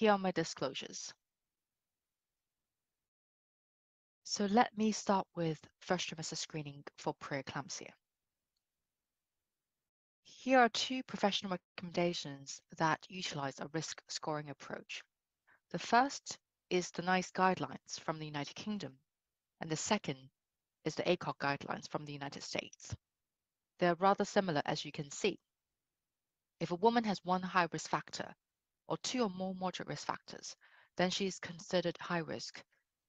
here are my disclosures. So let me start with first trimester screening for preeclampsia. Here are two professional recommendations that utilize a risk scoring approach. The first is the NICE guidelines from the United Kingdom, and the second is the ACOG guidelines from the United States. They're rather similar, as you can see. If a woman has one high risk factor or two or more moderate risk factors, then she is considered high risk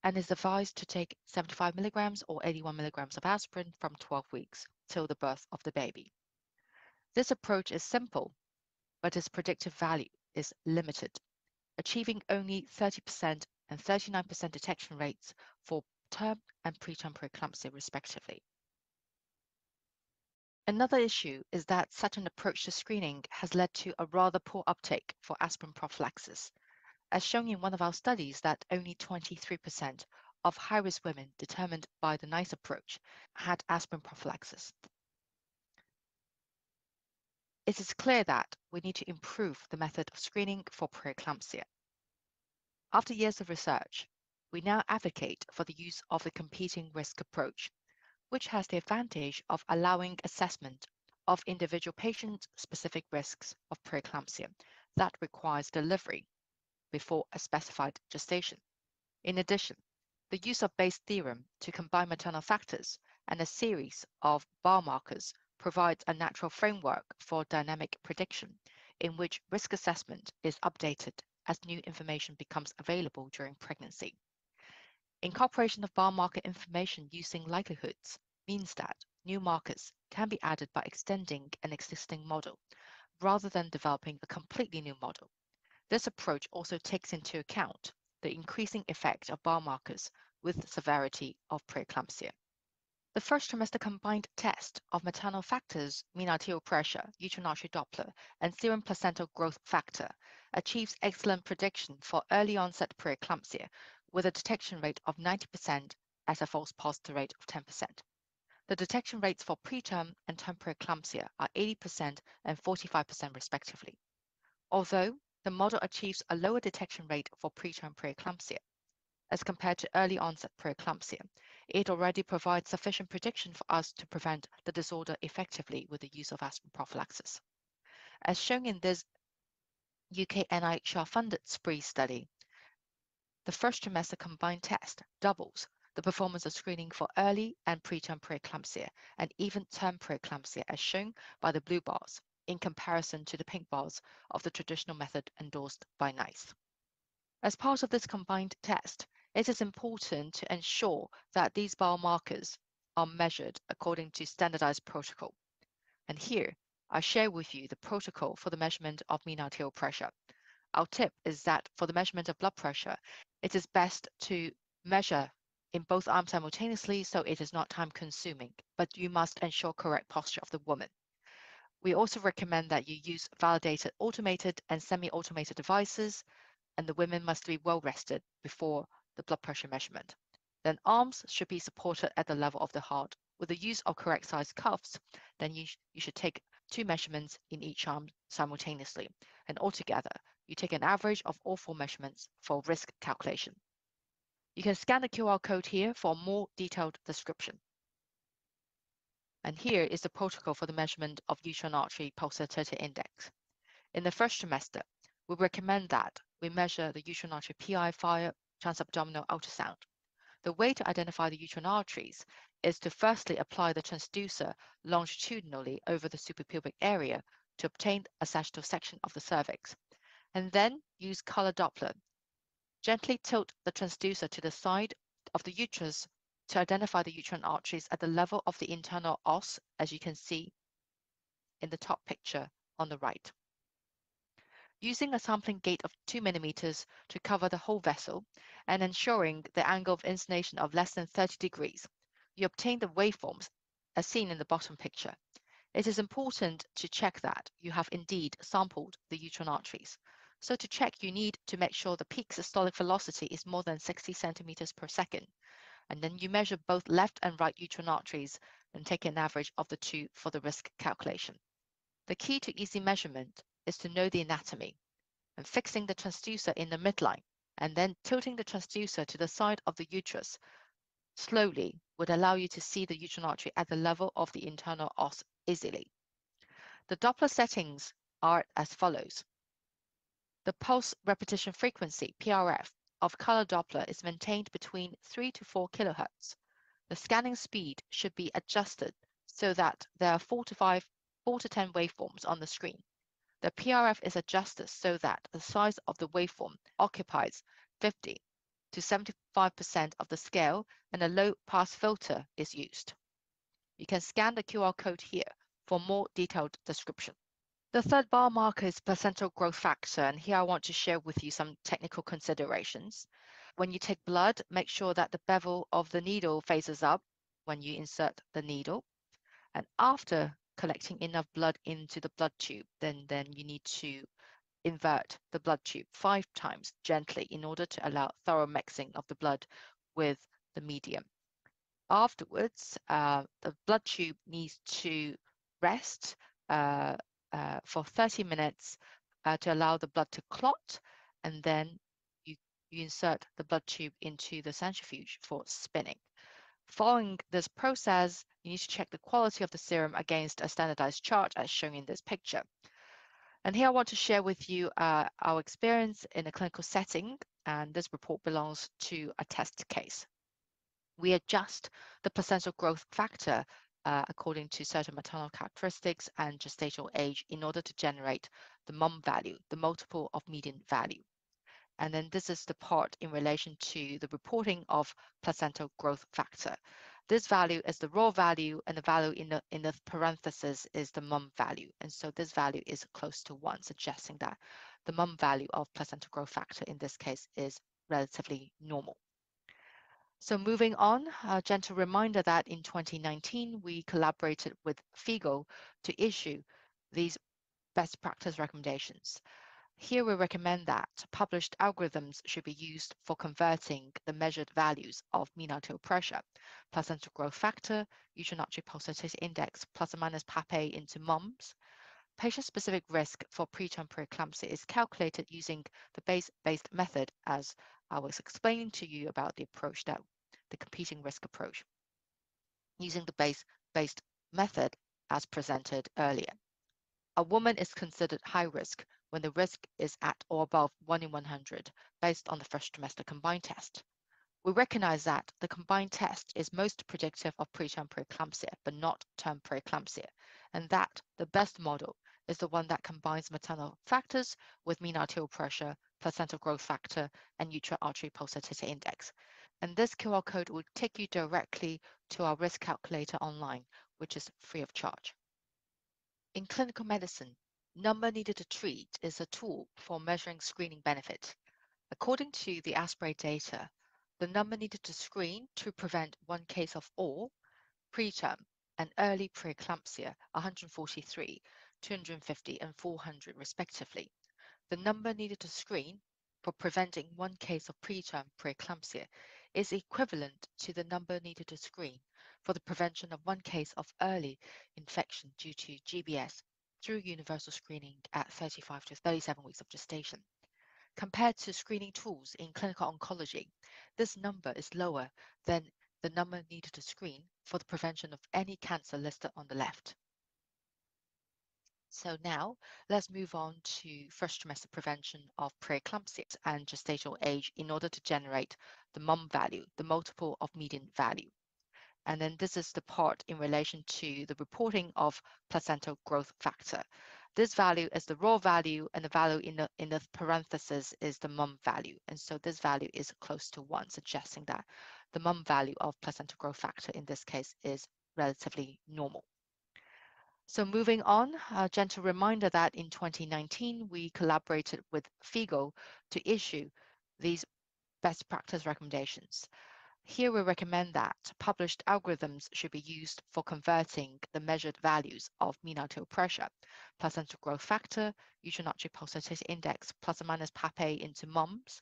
and is advised to take 75 milligrams or 81 milligrams of aspirin from 12 weeks till the birth of the baby. This approach is simple, but its predictive value is limited, achieving only 30% and 39% detection rates for term and preterm preeclampsia, respectively. Another issue is that such an approach to screening has led to a rather poor uptake for aspirin prophylaxis, as shown in one of our studies that only 23% of high-risk women determined by the NICE approach had aspirin prophylaxis. It is clear that we need to improve the method of screening for preeclampsia. After years of research, we now advocate for the use of the competing risk approach, which has the advantage of allowing assessment of individual patient-specific risks of preeclampsia that requires delivery before a specified gestation. In addition, the use of Bayes' theorem to combine maternal factors and a series of biomarkers provides a natural framework for dynamic prediction in which risk assessment is updated as new information becomes available during pregnancy. Incorporation of biomarker information using likelihoods means that new markers can be added by extending an existing model rather than developing a completely new model. This approach also takes into account the increasing effect of biomarkers with the severity of preeclampsia. The first trimester combined test of maternal factors, mean arterial pressure, uterine artery Doppler, and serum placental growth factor achieves excellent prediction for early onset preeclampsia with a detection rate of 90% at a false positive rate of 10%. The detection rates for preterm and term preeclampsia are 80% and 45% respectively. Although the model achieves a lower detection rate for preterm preeclampsia as compared to early onset preeclampsia, it already provides sufficient prediction for us to prevent the disorder effectively with the use of aspirin prophylaxis. As shown in this UK NIHR-funded SPREE study, the first trimester combined test doubles the performance of screening for early and preterm preeclampsia and even term preeclampsia, as shown by the blue bars, in comparison to the pink bars of the traditional method endorsed by NICE. As part of this combined test, it is important to ensure that these biomarkers are measured according to standardized protocol. And here, I share with you the protocol for the measurement of mean arterial pressure. Our tip is that for the measurement of blood pressure, it is best to measure in both arms simultaneously so it is not time consuming, but you must ensure correct posture of the woman. We also recommend that you use validated automated and semi-automated devices, and the women must be well rested before the blood pressure measurement. Then arms should be supported at the level of the heart. With the use of correct size cuffs, then you should take 2 measurements in each arm simultaneously. And altogether, you take an average of all 4 measurements for risk calculation. You can scan the QR code here for a more detailed description. And here is the protocol for the measurement of uterine artery pulsatility index. In the first trimester, we recommend that we measure the uterine artery PI via transabdominal ultrasound. The way to identify the uterine arteries is to firstly apply the transducer longitudinally over the suprapubic area to obtain a sagittal section of the cervix, and then use color Doppler. Gently tilt the transducer to the side of the uterus to identify the uterine arteries at the level of the internal os, as you can see in the top picture on the right. Using a sampling gate of 2 millimeters to cover the whole vessel and ensuring the angle of inclination of less than 30 degrees, you obtain the waveforms as seen in the bottom picture. It is important to check that you have indeed sampled the uterine arteries. So to check, you need to make sure the peak systolic velocity is more than 60 centimeters per second. And then you measure both left and right uterine arteries and take an average of the two for the risk calculation. The key to easy measurement is to know the anatomy. and fixing the transducer in the midline, and then tilting the transducer to the side of the uterus slowly would allow you to see the uterine artery at the level of the internal os easily. The Doppler settings are as follows. The pulse repetition frequency, PRF, of color Doppler is maintained between 3 to 4 kHz. The scanning speed should be adjusted so that there are 4 to 10 waveforms on the screen. The PRF is adjusted so that the size of the waveform occupies 50 to 75% of the scale and a low pass filter is used. You can scan the QR code here for more detailed description. The third biomarker is placental growth factor, and here I want to share with you some technical considerations. When you take blood, make sure that the bevel of the needle faces up when you insert the needle. And after collecting enough blood into the blood tube, then you need to invert the blood tube 5 times gently in order to allow thorough mixing of the blood with the medium. Afterwards, the blood tube needs to rest for 30 minutes to allow the blood to clot, and then you insert the blood tube into the centrifuge for spinning. Following this process, you need to check the quality of the serum against a standardized chart as shown in this picture. And here I want to share with you our experience in a clinical setting, and this report belongs to a test case. We adjust the placental growth factor according to certain maternal characteristics and gestational age in order to generate the MUM value, the multiple of median value. And then this is the part in relation to the reporting of placental growth factor. This value is the raw value, and the value in the parenthesis is the MUM value. And so this value is close to 1, suggesting that the MUM value of placental growth factor in this case is relatively normal. So moving on, a gentle reminder that in 2019, we collaborated with FIGO to issue these best practice recommendations. Here we recommend that published algorithms should be used for converting the measured values of mean arterial pressure, placental growth factor, uterine artery pulsatility index, plus or minus PAPA into MUMS. Patient-specific risk for preterm preeclampsia is calculated using the Bayes-based method, as I was explaining to you about the approach that the competing risk approach, using the Bayes-based method as presented earlier. A woman is considered high risk when the risk is at or above 1 in 100 based on the first trimester combined test. We recognize that the combined test is most predictive of preterm preeclampsia, but not term preeclampsia, and that the best model is the one that combines maternal factors with mean arterial pressure, placental growth factor, and uterine artery pulsatility index. And this QR code will take you directly to our risk calculator online, which is free of charge. In clinical medicine, number needed to treat is a tool for measuring screening benefit. According to the ASPRE data, the number needed to screen to prevent one case of all, preterm and early preeclampsia, 143, 250, and 400 respectively. The number needed to screen for preventing one case of preterm preeclampsia is equivalent to the number needed to screen for the prevention of one case of early infection due to GBS through universal screening at 35 to 37 weeks of gestation. Compared to screening tools in clinical oncology, this number is lower than the number needed to screen for the prevention of any cancer listed on the left. So now let's move on to first trimester prevention of preeclampsia and gestational age in order to generate the MUM value, the multiple of median value. And then this is the part in relation to the reporting of placental growth factor. This value is the raw value, and the value in the parenthesis is the MUM value. And so this value is close to 1, suggesting that the MUM value of placental growth factor in this case is relatively normal. So moving on, a gentle reminder that in 2019, we collaborated with FIGO to issue these best practice recommendations. Here we recommend that published algorithms should be used for converting the measured values of mean arterial pressure, placental growth factor, uterine artery pulsatility index, plus or minus PAPA into MUMS.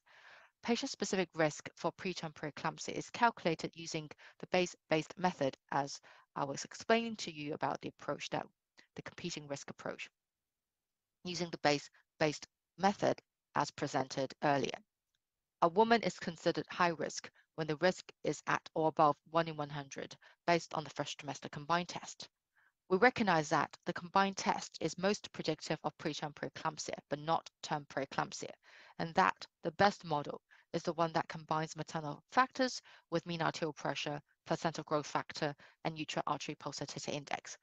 Patient-specific risk for preterm preeclampsia is calculated using the Bayes-based method, as I was explaining to you about the approach that the competing risk approach. Using the Bayes-based method as presented earlier. A woman is considered high risk when the risk is at or above 1 in 100 based on the first trimester combined test. We recognize that the combined test is most predictive of preterm preeclampsia, but not term preeclampsia, and that the best model is the one that combines maternal factors with mean arterial pressure, placental growth factor, and uterine artery pulsatility index.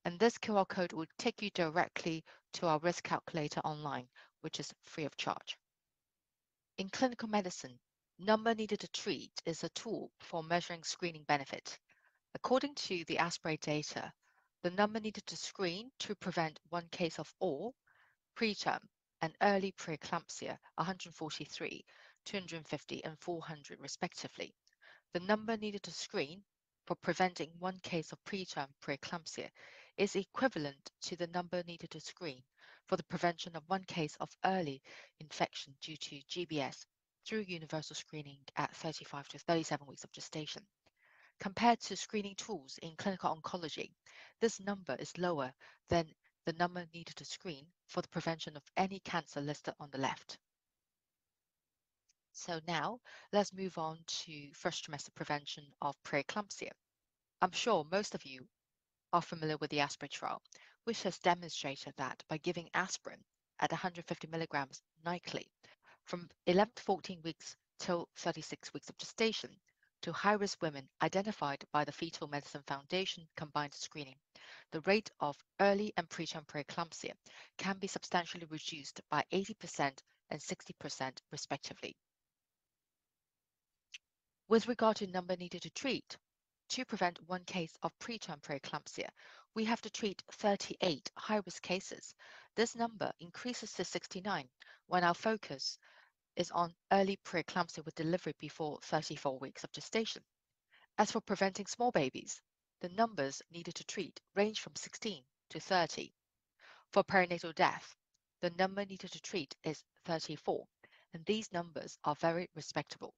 And this QR code will take you directly to our risk calculator online, which is free of charge. In clinical medicine, number needed to treat is a tool for measuring screening benefit. According to the ASPRE data, the number needed to screen to prevent one case of all, preterm, and early preeclampsia, 143, 250, and 400 respectively. The number needed to screen for preventing one case of preterm preeclampsia is equivalent to the number needed to screen for the prevention of one case of early infection due to GBS through universal screening at 35 to 37 weeks of gestation. Compared to screening tools in clinical oncology, this number is lower than the number needed to screen for the prevention of any cancer listed on the left. So now let's move on to first trimester prevention of preeclampsia. I'm sure most of you are familiar with the ASPRE trial, which has demonstrated that by giving aspirin at 150 milligrams nightly from 11 to 14 weeks till 36 weeks of gestation to high-risk women identified by the Fetal Medicine Foundation combined screening, the rate of early and preterm preeclampsia can be substantially reduced by 80% and 60% respectively. With regard to number needed to treat, to prevent one case of preterm preeclampsia, we have to treat 38 high-risk cases. This number increases to 69 when our focus is on early preeclampsia with delivery before 34 weeks of gestation. As for preventing small babies, the numbers needed to treat range from 16 to 30. For perinatal death, the number needed to treat is 34, and these numbers are very respectable.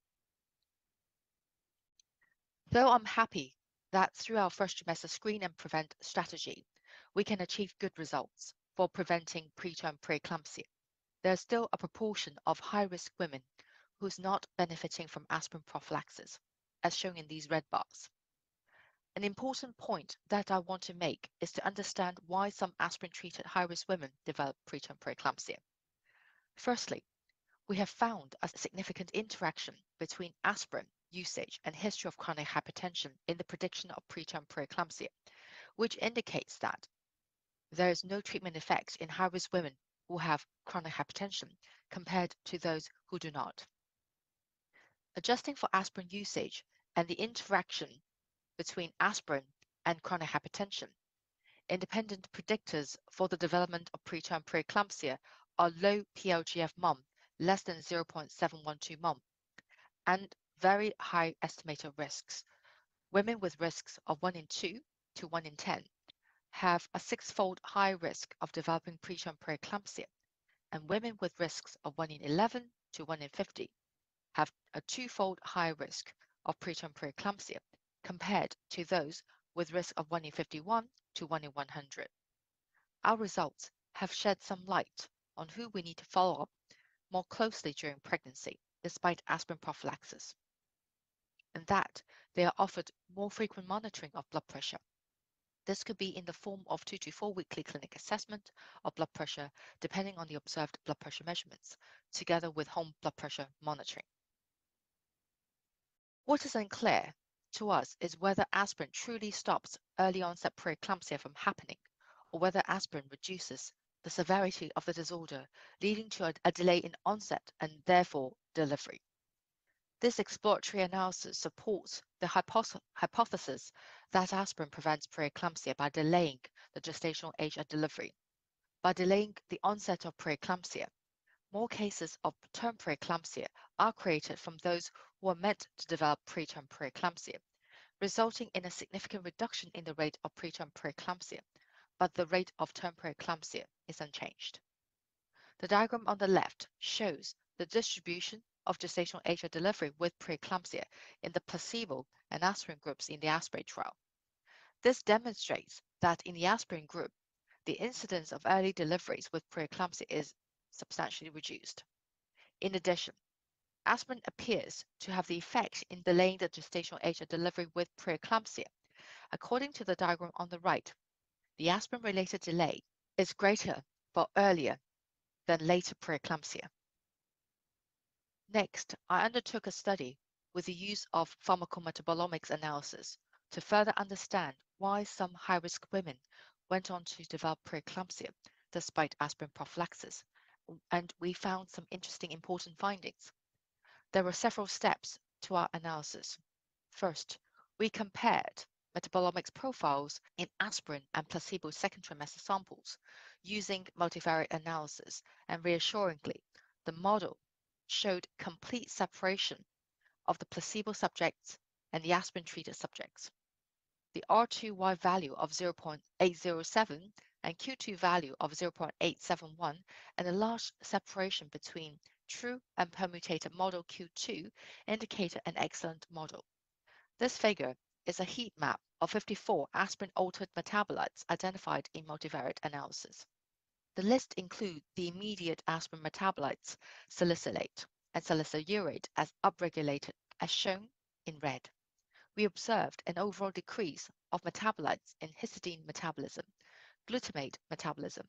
Though I'm happy that through our first trimester screen and prevent strategy, we can achieve good results for preventing preterm preeclampsia, there's still a proportion of high-risk women who's not benefiting from aspirin prophylaxis, as shown in these red bars. An important point that I want to make is to understand why some aspirin-treated high-risk women develop preterm preeclampsia. Firstly, we have found a significant interaction between aspirin usage and history of chronic hypertension in the prediction of preterm preeclampsia, which indicates that there is no treatment effect in high-risk women who have chronic hypertension compared to those who do not. Adjusting for aspirin usage and the interaction between aspirin and chronic hypertension, independent predictors for the development of preterm preeclampsia are low PLGF mum, less than 0.712 mum, and very high estimated risks. Women with risks of 1 in 2 to 1 in 10 have a six-fold high risk of developing preterm preeclampsia, and women with risks of 1 in 11 to 1 in 50 have a two-fold high risk of preterm preeclampsia compared to those with risk of 1 in 51 to 1 in 100. Our results have shed some light on who we need to follow up more closely during pregnancy, despite aspirin prophylaxis, and that they are offered more frequent monitoring of blood pressure. This could be in the form of 2 to 4 weekly clinic assessment of blood pressure, depending on the observed blood pressure measurements, together with home blood pressure monitoring. What is unclear to us is whether aspirin truly stops early onset preeclampsia from happening, or whether aspirin reduces the severity of the disorder, leading to a delay in onset and therefore delivery. This exploratory analysis supports the hypothesis that aspirin prevents preeclampsia by delaying the gestational age at delivery. By delaying the onset of preeclampsia, more cases of term preeclampsia are created from those who are meant to develop preterm preeclampsia, resulting in a significant reduction in the rate of preterm preeclampsia, but the rate of term preeclampsia is unchanged. The diagram on the left shows the distribution of gestational age at delivery with preeclampsia in the placebo and aspirin groups in the ASPRE trial. This demonstrates that in the aspirin group, the incidence of early deliveries with preeclampsia is substantially reduced. In addition, aspirin appears to have the effect in delaying the gestational age of delivery with preeclampsia. According to the diagram on the right, the aspirin-related delay is greater for earlier than later preeclampsia. Next, I undertook a study with the use of pharmacometabolomics analysis to further understand why some high-risk women went on to develop preeclampsia despite aspirin prophylaxis, and we found some interesting important findings. There were several steps to our analysis. First, we compared metabolomics profiles in aspirin and placebo second trimester samples using multivariate analysis, and reassuringly, the model showed complete separation of the placebo subjects and the aspirin-treated subjects. The R2Y value of 0.807 and Q2 value of 0.871, and a large separation between true and permutated model Q2 indicated an excellent model. This figure is a heat map of 54 aspirin-altered metabolites identified in multivariate analysis. The list includes the immediate aspirin metabolites salicylate and salicylurate as upregulated, as shown in red. We observed an overall decrease of metabolites in histidine metabolism, glutamate metabolism,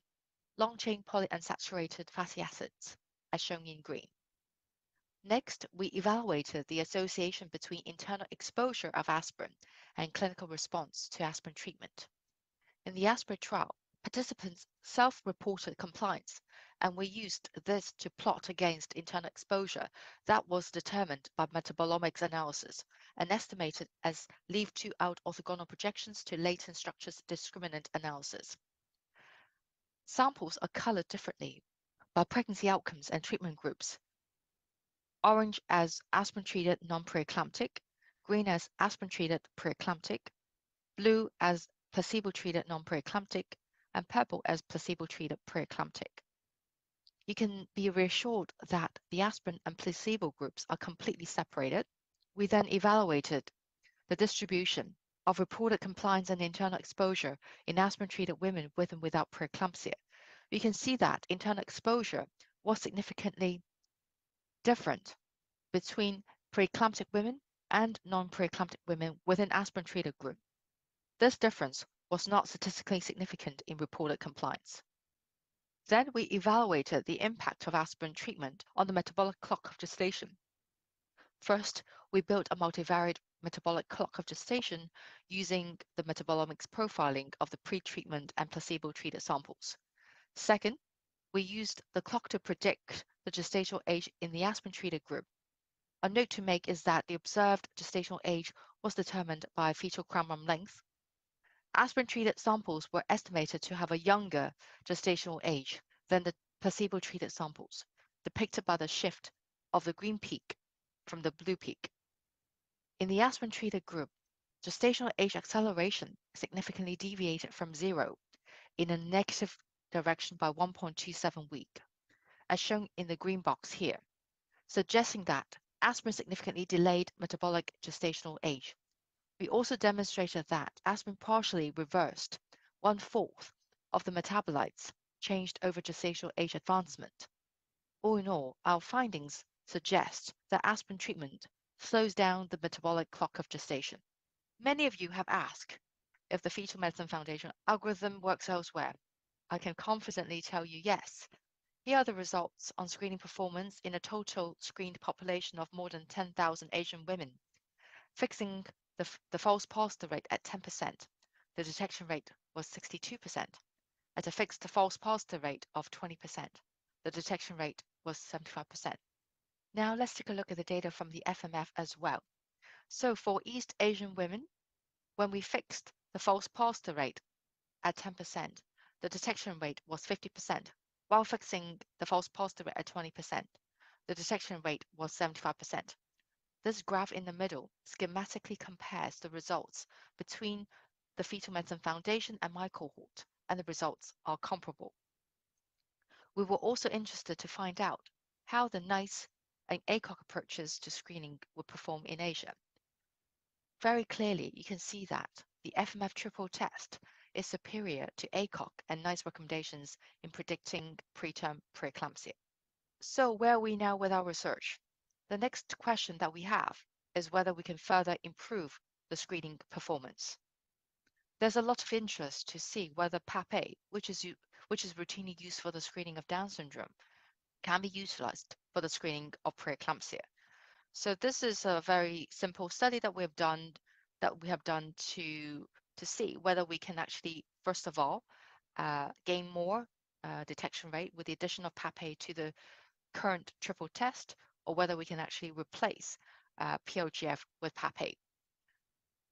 long-chain polyunsaturated fatty acids, as shown in green. Next, we evaluated the association between internal exposure of aspirin and clinical response to aspirin treatment. In the aspirin trial, participants self-reported compliance, and we used this to plot against internal exposure that was determined by metabolomics analysis and estimated as leave-two-out orthogonal projections to latent structures discriminant analysis. Samples are colored differently by pregnancy outcomes and treatment groups. Orange as aspirin-treated non-preeclamptic, green as aspirin-treated preeclamptic, blue as placebo-treated non-preeclamptic, and purple as placebo-treated preeclamptic. You can be reassured that the aspirin and placebo groups are completely separated. We then evaluated the distribution of reported compliance and internal exposure in aspirin-treated women with and without preeclampsia. You can see that internal exposure was significantly different between preeclamptic women and non-preeclamptic women within aspirin-treated group. This difference was not statistically significant in reported compliance. Then we evaluated the impact of aspirin treatment on the metabolic clock of gestation. First, we built a multivariate metabolic clock of gestation using the metabolomics profiling of the pre-treatment and placebo-treated samples. Second, we used the clock to predict the gestational age in the aspirin-treated group. A note to make is that the observed gestational age was determined by fetal chromosome length. Aspirin-treated samples were estimated to have a younger gestational age than the placebo-treated samples, depicted by the shift of the green peak from the blue peak. In the aspirin-treated group, gestational age acceleration significantly deviated from zero in a negative direction by 1.27 week, as shown in the green box here, suggesting that aspirin significantly delayed metabolic gestational age. We also demonstrated that aspirin partially reversed 1/4 of the metabolites changed over gestational age advancement. All in all, our findings suggest that aspirin treatment slows down the metabolic clock of gestation. Many of you have asked if the Fetal Medicine Foundation algorithm works elsewhere. I can confidently tell you yes. Here are the results on screening performance in a total screened population of more than 10,000 Asian women. Fixing the false positive rate at 10%, the detection rate was 62%. At a fixed false positive rate of 20%, the detection rate was 75%. Now let's take a look at the data from the FMF as well. So for East Asian women, when we fixed the false positive rate at 10%, the detection rate was 50%, while fixing the false positive rate at 20%, the detection rate was 75%. This graph in the middle schematically compares the results between the Fetal Medicine Foundation and my cohort, and the results are comparable. We were also interested to find out how the NICE and ACOG approaches to screening would perform in Asia. Very clearly, you can see that the FMF triple test is superior to ACOG and NICE recommendations in predicting preterm preeclampsia. So where are we now with our research? The next question that we have is whether we can further improve the screening performance. There's a lot of interest to see whether PAP-A, which is routinely used for the screening of Down syndrome, can be utilized for the screening of preeclampsia. So this is a very simple study that we have done to see whether we can actually, first of all, gain more detection rate with the addition of PAP-A to the current triple test, or whether we can actually replace POGF with PAP-A.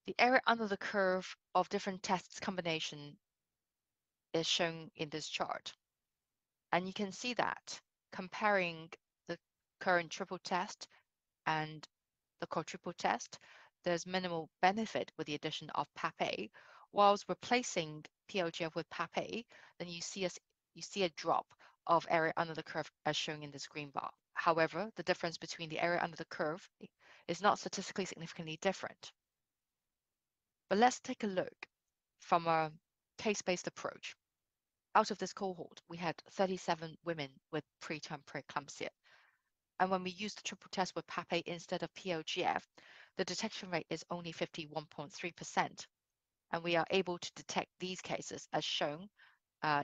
The area under the curve of different tests combination is shown in this chart. And you can see that comparing the current triple test and the quadruple test, there's minimal benefit with the addition of PAP-A, whilst replacing POGF with PAP-A, then you see a drop of area under the curve as shown in this green bar. However, the difference between the area under the curve is not statistically significantly different. But let's take a look from a case-based approach. Out of this cohort, we had 37 women with preterm preeclampsia. And when we use the triple test with PAP-A instead of POGF, the detection rate is only 51.3%. And we are able to detect these cases as shown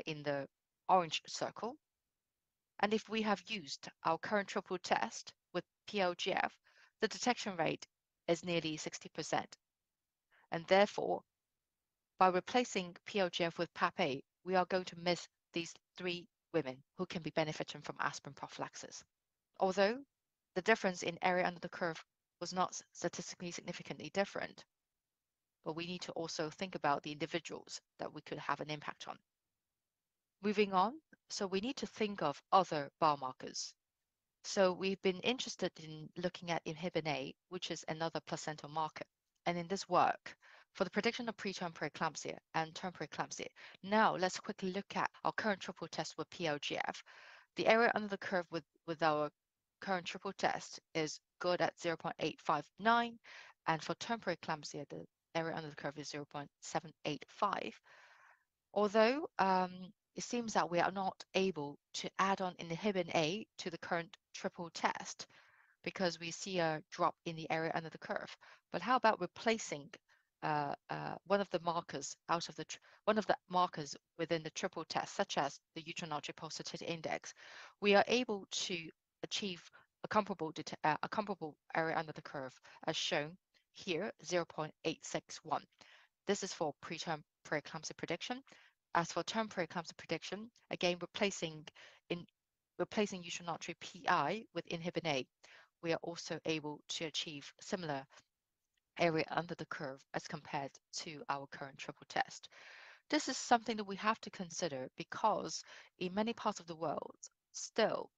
in the orange circle. And if we have used our current triple test with POGF, the detection rate is nearly 60%. And therefore, by replacing POGF with PAP-A, we are going to miss these 3 women who can be benefiting from aspirin prophylaxis. Although the difference in area under the curve was not statistically significantly different, but we need to also think about the individuals that we could have an impact on. Moving on, so we need to think of other biomarkers. So we've been interested in looking at inhibin A, which is another placental marker. And in this work, for the prediction of preterm preeclampsia and term preeclampsia, now let's quickly look at our current triple test with POGF. The area under the curve with our current triple test is good at 0.859, and for term preeclampsia, the area under the curve is 0.785. Although it seems that we are not able to add on inhibin A to the current triple test because we see a drop in the area under the curve. But how about replacing one of the markers one of the markers within the triple test, such as the uterine artery pulsatility index? We are able to achieve a comparable area under the curve, as shown here, 0.861. This is for preterm preeclampsia prediction. As for term preeclampsia prediction, again replacing uterine artery PI with inhibin A, we are also able to achieve similar area under the curve as compared to our current triple test. This is something that we have to consider because in many parts of the world, still,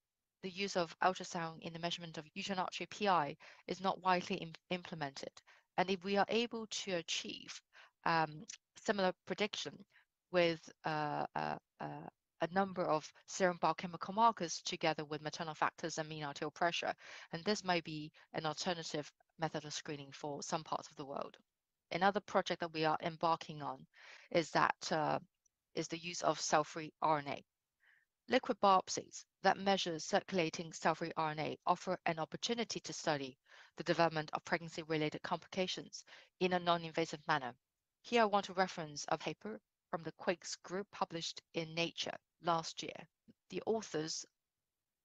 the use of ultrasound in the measurement of uterine artery PI is not widely implemented. And if we are able to achieve similar prediction with a number of serum biochemical markers together with maternal factors and mean arterial pressure, and this might be an alternative method of screening for some parts of the world. Another project that we are embarking on is the use of cell-free RNA. Liquid biopsies that measure circulating cell-free RNA offer an opportunity to study the development of pregnancy-related complications in a non-invasive manner. Here I want to reference a paper from the Quakes group published in Nature last year. The authors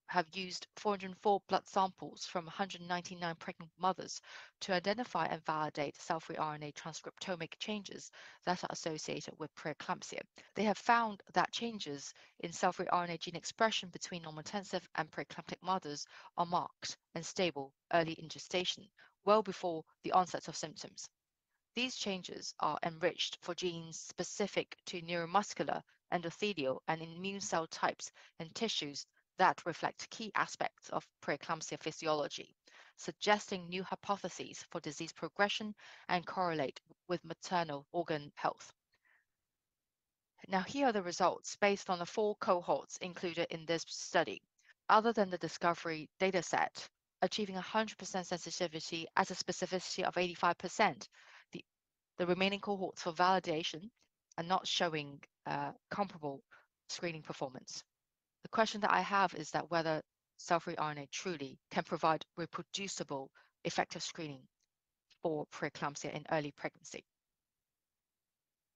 have used 404 blood samples from 199 pregnant mothers to identify and validate cell-free RNA transcriptomic changes that are associated with preeclampsia. They have found that changes in cell-free RNA gene expression between normotensive and preeclamptic mothers are marked and stable early in gestation, well before the onset of symptoms. These changes are enriched for genes specific to neuromuscular, endothelial, and immune cell types and tissues that reflect key aspects of preeclampsia physiology, suggesting new hypotheses for disease progression and correlate with maternal organ health. Now, here are the results based on the 4 cohorts included in this study. Other than the discovery dataset, achieving 100% sensitivity as a specificity of 85%, the remaining cohorts for validation are not showing comparable screening performance. The question that I have is that whether cell-free RNA truly can provide reproducible, effective screening for preeclampsia in early pregnancy.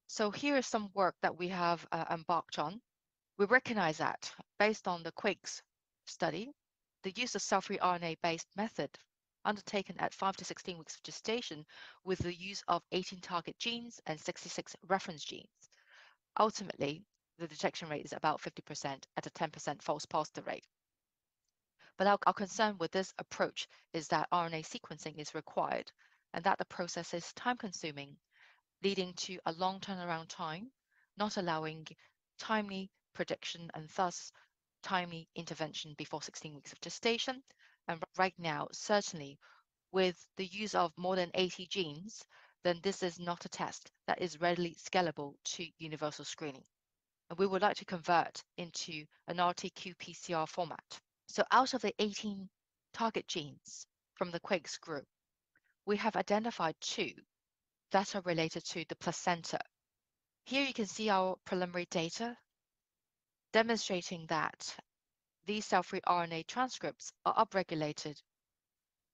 So here is some work that we have embarked on. We recognize that based on the Quakes study, the use of cell-free RNA-based method undertaken at 5 to 16 weeks of gestation with the use of 18 target genes and 66 reference genes. Ultimately, the detection rate is about 50% at a 10% false positive rate. But our concern with this approach is that RNA sequencing is required and that the process is time consuming, leading to a long turnaround time, not allowing timely prediction and thus timely intervention before 16 weeks of gestation. And right now, certainly with the use of more than 80 genes, then this is not a test that is readily scalable to universal screening. And we would like to convert into an RT-qPCR format. So out of the 18 target genes from the Quakes group, we have identified 2 that are related to the placenta. Here you can see our preliminary data demonstrating that these cell-free RNA transcripts are upregulated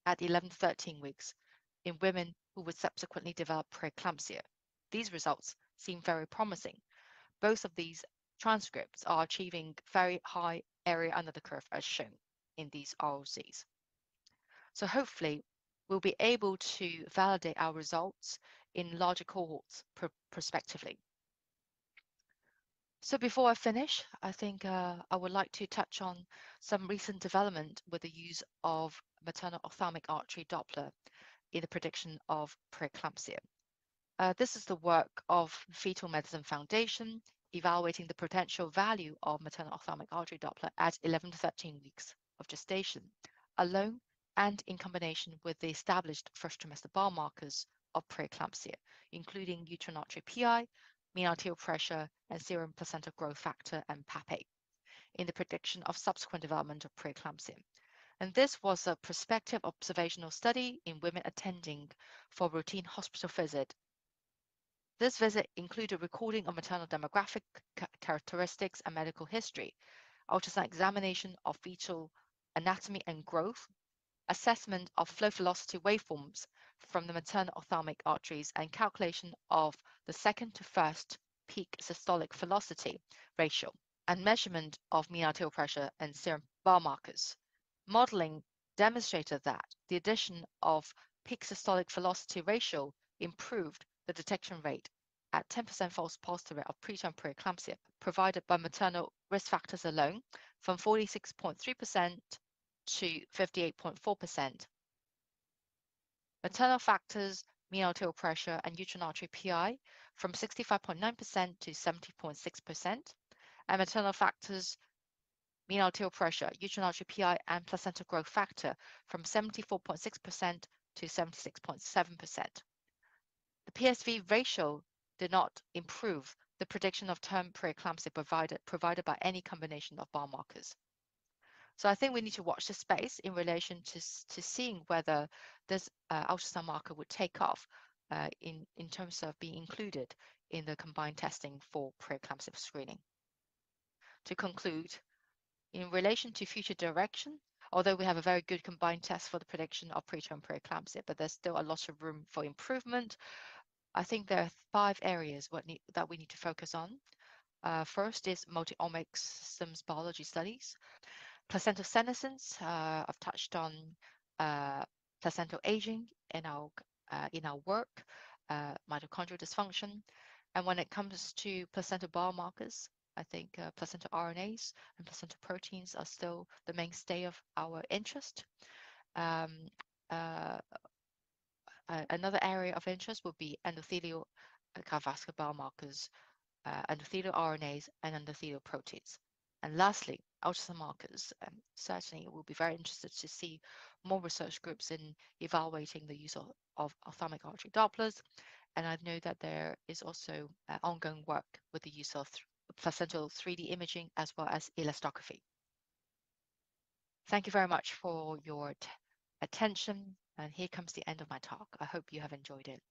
at 11 to 13 weeks in women who would subsequently develop preeclampsia. These results seem very promising. Both of these transcripts are achieving very high area under the curve as shown in these ROCs. So hopefully we'll be able to validate our results in larger cohorts prospectively. So before I finish, I think I would like to touch on some recent development with the use of maternal ophthalmic artery Doppler in the prediction of preeclampsia. This is the work of Fetal Medicine Foundation evaluating the potential value of maternal ophthalmic artery Doppler at 11 to 13 weeks of gestation, alone and in combination with the established first trimester biomarkers of preeclampsia, including uterine artery PI, mean arterial pressure, and serum placental growth factor and PAPA, in the prediction of subsequent development of preeclampsia. And this was a prospective observational study in women attending for routine hospital visit. This visit included recording of maternal demographic characteristics and medical history, ultrasound examination of fetal anatomy and growth, assessment of flow velocity waveforms from the maternal ophthalmic arteries, and calculation of the second to first peak systolic velocity ratio, and measurement of mean arterial pressure and serum biomarkers. Modeling demonstrated that the addition of peak systolic velocity ratio improved the detection rate at 10% false positive rate of preterm preeclampsia provided by maternal risk factors alone from 46.3% to 58.4%. Maternal factors, mean arterial pressure, and uterine artery PI from 65.9% to 70.6%, and maternal factors, mean arterial pressure, uterine artery PI, and placental growth factor from 74.6% to 76.7%. The PSV ratio did not improve the prediction of term preeclampsia provided by any combination of biomarkers. So I think we need to watch the space in relation to seeing whether this ultrasound marker would take off in terms of being included in the combined testing for preeclampsia screening. To conclude, in relation to future direction, although we have a very good combined test for the prediction of preterm preeclampsia, but there's still a lot of room for improvement. I think there are 5 areas that we need to focus on. First is multi-omics systems biology studies. Placental senescence, I've touched on placental aging in our work, mitochondrial dysfunction. And when it comes to placental biomarkers, I think placental RNAs and placental proteins are still the mainstay of our interest. Another area of interest would be endothelial cardiovascular biomarkers, endothelial RNAs, and endothelial proteins. And lastly, ultrasound markers. Certainly, we'll be very interested to see more research groups in evaluating the use of ophthalmic artery Dopplers. And I know that there is also ongoing work with the use of placental 3D imaging as well as elastography. Thank you very much for your attention. And here comes the end of my talk. I hope you have enjoyed it.